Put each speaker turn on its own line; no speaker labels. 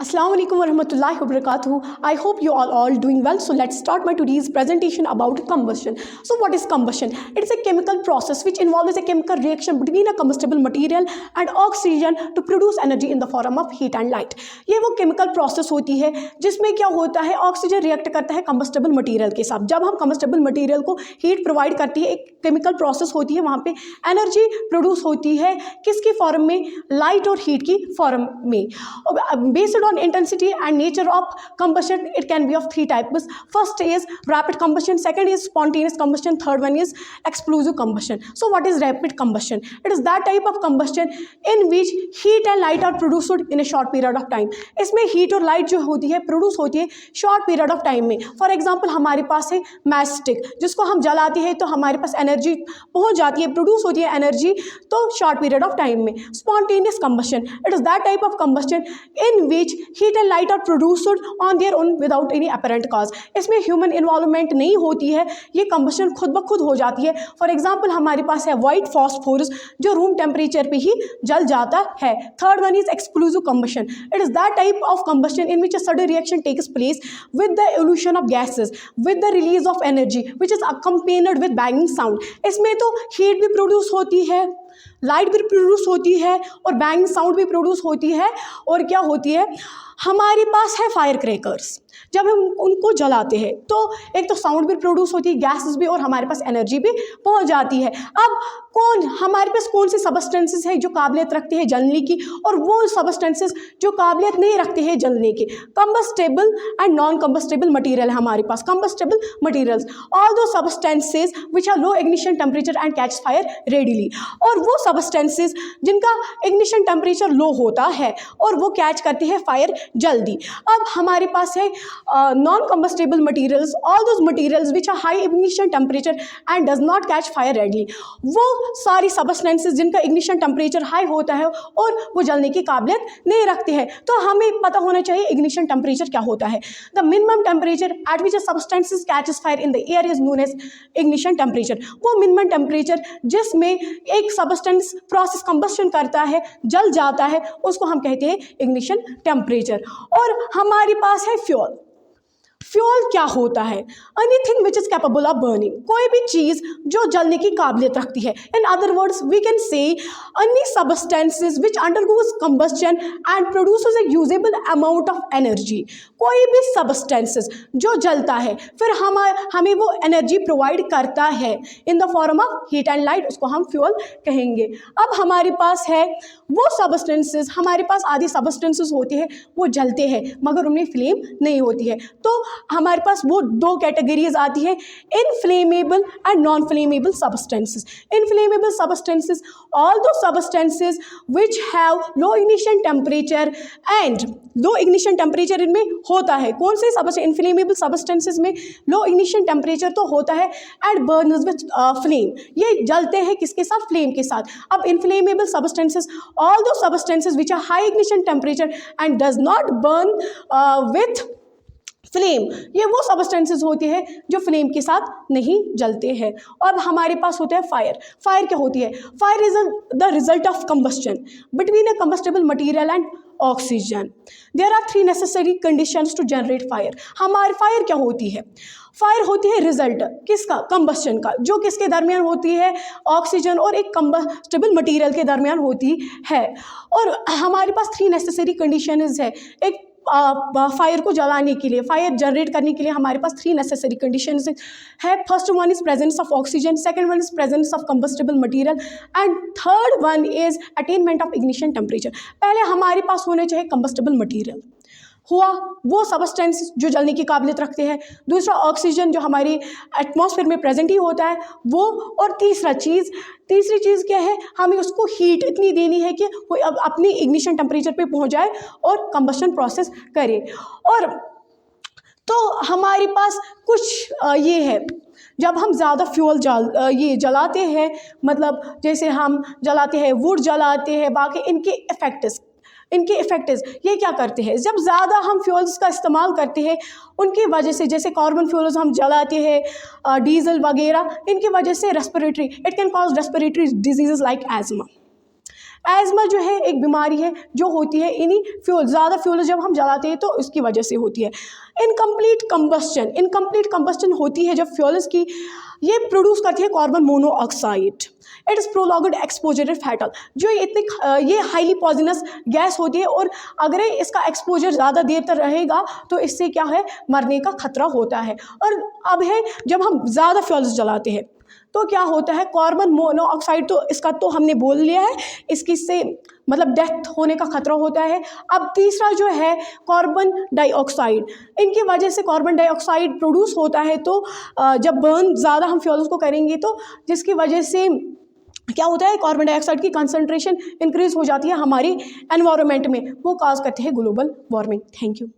Assalamu alaikum warahmatullahi wabarakatuh. I hope you are all doing well. So let's start my today's presentation about combustion. So what is combustion? It is a chemical process which involves a chemical reaction between a combustible material and oxygen to produce energy in the form of heat and light. ये वो chemical process होती है जिसमें क्या होता है, oxygen react करता है combustible material के साथ. जब हम combustible material को heat provide करती है, एक chemical process होती है, वहाँ पे energy produce होती है किसकी form में, light और heat की form में. Based on intensity and nature of combustion, it can be of three types. First is rapid combustion, second is spontaneous combustion, third one is explosive combustion. So what is rapid combustion? It is that type of combustion in which heat and light are produced in a short period of time. इसमें heat और light जो होती है produce होती है short period of time में. For example हमारे पास है match stick, जिसको हम जलाते हैं तो हमारे पास energy पहुंच जाती है, produce होती है energy तो short period of time में. Spontaneous combustion, it is that type of combustion in which heat and light are produced on their own without any apparent cause. इसमें human involvement नहीं होती है, ये combustion खुद ब खुद हो जाती है. For example हमारे पास है white phosphorus जो room temperature पे ही जल जाता है. Third one is explosive combustion. It is that type of combustion in which a sudden reaction takes place with the elution of gases, with the release of energy which is accompanied with banging sound. इसमें तो heat भी produce होती है, light भी produce होती है और bang sound भी प्रोड्यूस होती है. और क्या होती है, हमारे पास है फायर क्रैकर्स, जब हम उनको जलाते हैं तो एक तो साउंड भी प्रोड्यूस होती है, गैसेस भी, और हमारे पास एनर्जी भी पहुंच जाती है. अब हमारे पास कौन सी सबस्टेंसेस है जो काबिलियत रखती है जलने की, और वो सबस्टेंसेस जो काबिलियत नहीं रखते हैं जलने की. Combustible and non combustible material है हमारे पास. Combustible materials all those substances which are low ignition temperature and catch fire readily. और वो सबस्टेंसेस जिनका इग्निशन टेम्परेचर लो होता है और वो कैच करती है फायर जल्दी. अब हमारे पास है non combustible materials, all those materials which are high ignition temperature and does not catch fire readily. वो सारी सबस्टेंसेस जिनका इग्निशन टेम्परेचर हाई होता है और वो जलने की काबिलियत नहीं रखते हैं. तो हमें पता होना चाहिए इग्निशन टेम्परेचर क्या होता है. The minimum temperature at which a substances catches fire in the air is known as ignition temperature. वो मिनिमम टेम्परेचर जिसमें एक सबस्टेंस प्रोसेस कंबस्शन करता है, जल जाता है, उसको हम कहते हैं इग्निशन टेम्परेचर. और हमारे पास है फ्यूल. फ्यूल क्या होता है? Anything which is capable of burning, कोई भी चीज़ जो जलने की काबिलियत रखती है. In other words we can say any substances which undergoes combustion and produces a usable amount of energy. कोई भी सबस्टेंसेस जो जलता है फिर हमें वो एनर्जी प्रोवाइड करता है in the form of heat and light, उसको हम फ्यूल कहेंगे. अब हमारे पास है वो सबस्टेंसेस, हमारे पास आधी सबस्टेंसेस होती है वो जलते हैं मगर उनमें फ्लेम नहीं होती है. तो हमारे पास वो दो कैटेगरीज आती है, inflammable and non flammable substances. Inflammable substances all those substances which have low ignition temperature and low ignition temperature इनमें होता है. कौन से सबस्टेंस? इनफ्लेमेबल सबस्टेंसेस में लो इग्निशन टेम्परेचर तो होता है एंड बर्न्स विद फ्लेम. ये जलते हैं किसके साथ? फ्लेम के साथ. अब inflammable substances all those substances which are high ignition temperature and does not burn with flame. ये वो सबस्टेंसेस होती है जो फ्लेम के साथ नहीं जलते हैं. और हमारे पास होता है फायर. फायर क्या होती है? Fire is the result of combustion between a combustible material and oxygen. There are three necessary conditions to generate fire. हमारी फायर क्या होती है? फायर होती है रिजल्ट किसका? कंबस्शन का, जो किसके दरमियान होती है? ऑक्सीजन और एक कंबस्टेबल मटीरियल के दरमियान होती है. और हमारे पास थ्री नेसेसरी कंडीशंस है. एक फायर को जलाने के लिए, फायर जनरेट करने के लिए हमारे पास थ्री नेसेसरी कंडीशंस है. First one is presence of oxygen, second one is presence of combustible material and third one is attainment of ignition temperature. पहले हमारे पास होने चाहिए कंबस्टेबल मटीरियल, हुआ वो सबस्टेंस जो जलने की काबिलियत रखते हैं. दूसरा ऑक्सीजन जो हमारी एटमॉस्फेयर में प्रेजेंट ही होता है वो. और तीसरी चीज़ क्या है? हमें उसको हीट इतनी देनी है कि वो अब अपनी इग्निशन टेम्परेचर पे पहुंच जाए और कंबस्शन प्रोसेस करे. और तो हमारे पास कुछ ये है, जब हम ज़्यादा फ्यूल जलाते हैं, मतलब जैसे हम जलाते हैं वुड जलाते हैं, बाकी इनके इफ़ेक्ट्स ये क्या करते हैं? जब ज़्यादा हम फ्यूल्स का इस्तेमाल करते हैं उनकी वजह से, जैसे कार्बन फ्यूल्स हम जलाते हैं, डीजल वगैरह, इनकी वजह से it can cause respiratory disease like asthma. Asthma जो है एक बीमारी है जो होती है इन्हीं फ्यूल, ज़्यादा फ्यूल जब हम जलाते हैं तो इसकी वजह से होती है। इनकम्प्लीट कंबस्टन होती है जब फ्यूल्स की, ये प्रोड्यूस करती है carbon monoxide. It is prolonged exposure fatal, जो ये हाईली पॉइजनस गैस होती है और अगर इसका एक्सपोजर ज़्यादा देर तक रहेगा तो इससे क्या है, मरने का खतरा होता है। और अब है जब हम ज़्यादा फ्यूल्स जलाते हैं तो क्या होता है, कार्बन मोनोऑक्साइड, तो इसका तो हमने बोल लिया है, इसकी से मतलब डेथ होने का खतरा होता है। अब तीसरा जो है कार्बन डाइऑक्साइड, इनकी वजह से कार्बन डाइऑक्साइड प्रोड्यूस होता है। तो जब बर्न ज़्यादा हम फ्यूल्स को करेंगे तो जिसकी वजह से क्या होता है, कार्बन डाइऑक्साइड की कंसंट्रेशन इंक्रीज हो जाती है हमारी एनवायरनमेंट में, वो काज करते हैं ग्लोबल वार्मिंग। Thank you.